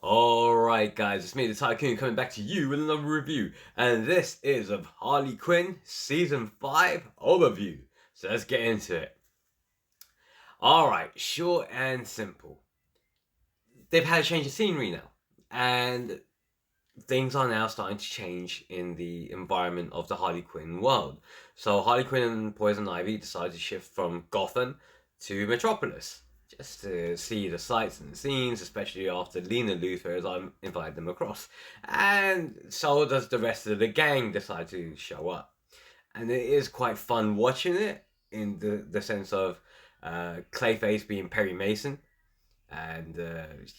Alright guys, it's me the Tycoon coming back to you with another review, and this is of Harley Quinn Season 5 Overview. So let's get into it. Alright, short and simple. They've had a change of scenery now, and things are now starting to change in the environment of the Harley Quinn world. So Harley Quinn and Poison Ivy decided to shift from Gotham to Metropolis just to see the sights and the scenes, especially after Lena Luthor has invited them across. And so does the rest of the gang decide to show up. And it is quite fun watching it in the sense of Clayface being Perry Mason. And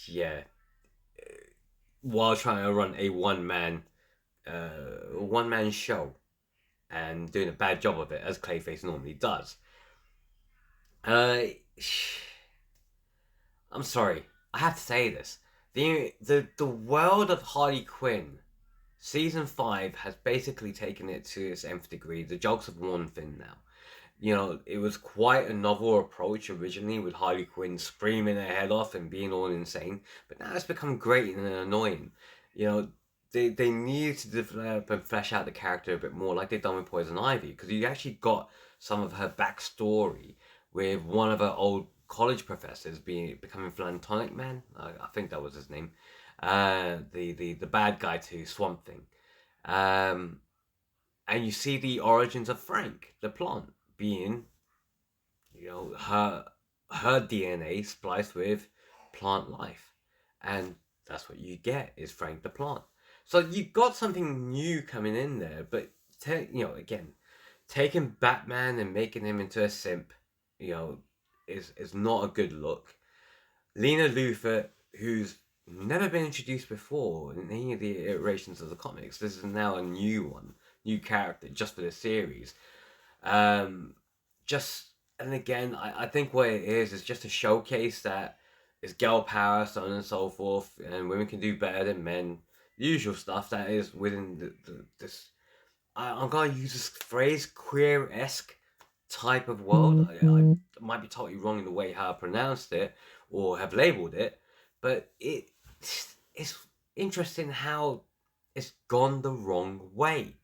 yeah, while trying to run a one man show and doing a bad job of it as Clayface normally does. Uh, I'm sorry, I have to say this. The world of Harley Quinn, season 5 has basically taken it to its nth degree. The jokes have worn thin now. You know, it was quite a novel approach originally with Harley Quinn screaming her head off and being all insane, but now it's become great and annoying. You know, they need to develop and flesh out the character a bit more, like they've done with Poison Ivy, because you actually got some of her backstory with one of her old college professors becoming Flantonic Man. I think that was his name. The bad guy to Swamp Thing. Um, and you see the origins of Frank, the plant, being, her DNA spliced with plant life, and that's what you get is Frank the plant. So you got something new coming in there, but again, taking Batman and making him into a simp, you know, is not a good look. Lena Luthor, who's never been introduced before in any of the iterations of the comics, this is now a new one, new character just for the series. Um, just and again, I think what it is just a showcase that it's girl power, so on and so forth, and women can do better than men. Usual stuff that is within this. I'm gonna use this phrase queer-esque type of world. I might be totally wrong in the way how I pronounced it or have labeled it, but it's interesting how it's gone the wrong way.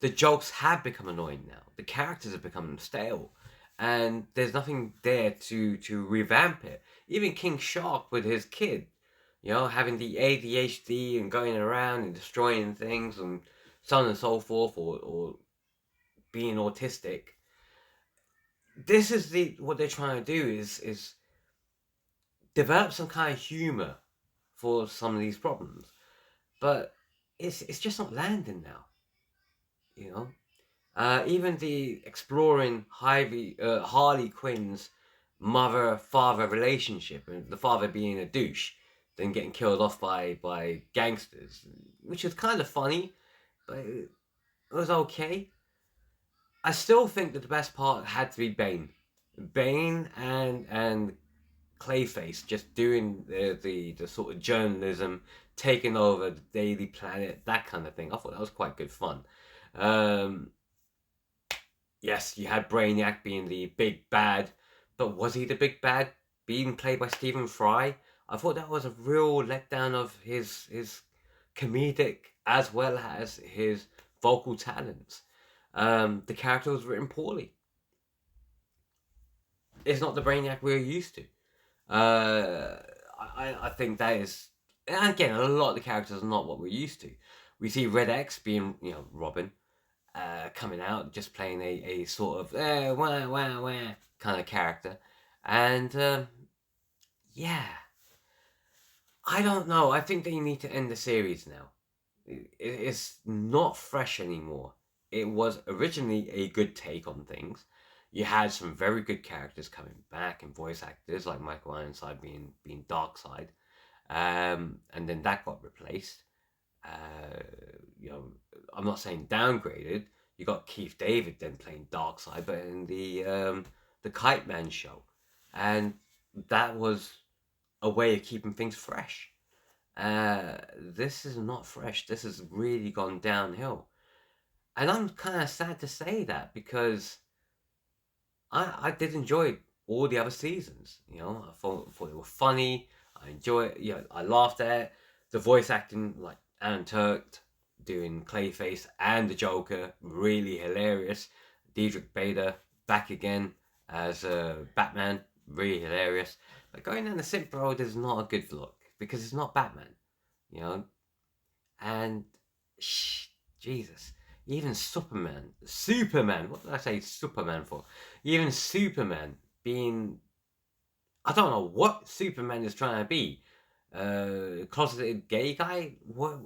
The jokes have become annoying now. The characters have become stale, and there's nothing there to revamp it. Even King Shark with his kid, having the ADHD and going around and destroying things and so on and so forth, or being autistic. This is what they're trying to do is develop some kind of humor for some of these problems, but it's just not landing now. You know, even the exploring Harley Quinn's mother-father relationship, and the father being a douche, then getting killed off by gangsters, which is kind of funny, but it was okay. I still think that the best part had to be Bane and Clayface just doing the sort of journalism, taking over the Daily Planet, that kind of thing. I thought that was quite good fun. Um, yes, you had Brainiac being the big bad, but was he the big bad being played by Stephen Fry? I thought that was a real letdown of his comedic as well as his vocal talents. The character was written poorly. It's not the Brainiac we're used to. I think that is, and again, a lot of the characters are not what we're used to. We see Red X being, Robin, coming out, just playing a sort of wah wah wah kind of character, and yeah, I don't know. I think they need to end the series now. It's not fresh anymore. It was originally a good take on things. You had some very good characters coming back and voice actors like Michael Ironside being Darkseid, and then that got replaced. Uh, I'm not saying downgraded. You got Keith David then playing Darkseid, but in the Kite Man show, and that was a way of keeping things fresh. This is not fresh. This has really gone downhill, and I'm kind of sad to say that because I did enjoy all the other seasons. I thought they were funny. I enjoy it. You know, I laughed at it. The voice acting, like Alan Turk doing Clayface and the Joker, really hilarious. Diedrich Bader back again as Batman, really hilarious. But going down the simp road is not a good look because it's not Batman, you know. And Jesus, even Superman. What did I say Superman for? Even Superman being, I don't know what Superman is trying to be. Closeted gay guy? What?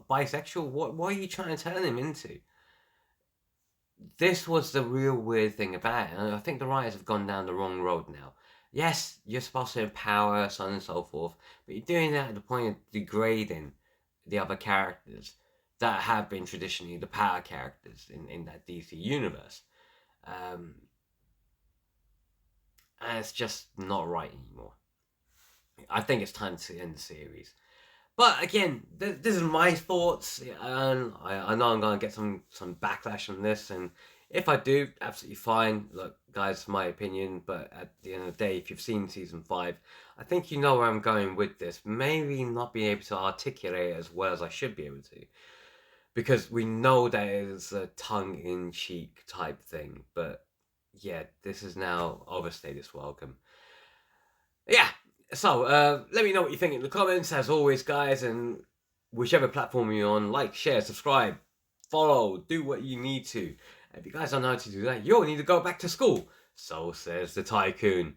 Bisexual? What are you trying to turn him into? This was the real weird thing about it, and I think the writers have gone down the wrong road now. Yes, you're supposed to empower, so on and so forth, but you're doing that at the point of degrading the other characters that have been traditionally the power characters in that DC universe. And it's just not right anymore. I think it's time to end the series. But again, this is my thoughts, and I know I'm going to get some backlash on this, and if I do, absolutely fine. Look, guys, it's my opinion, but at the end of the day, if you've seen season 5, I think you know where I'm going with this. Maybe not being able to articulate it as well as I should be able to, because we know that it's a tongue-in-cheek type thing, but yeah, this is now overstayed its welcome. Yeah, so let me know what you think in the comments, as always, guys, and whichever platform you're on, like, share, subscribe, follow, do what you need to. If you guys don't know how to do that, you'll need to go back to school. So says the tycoon.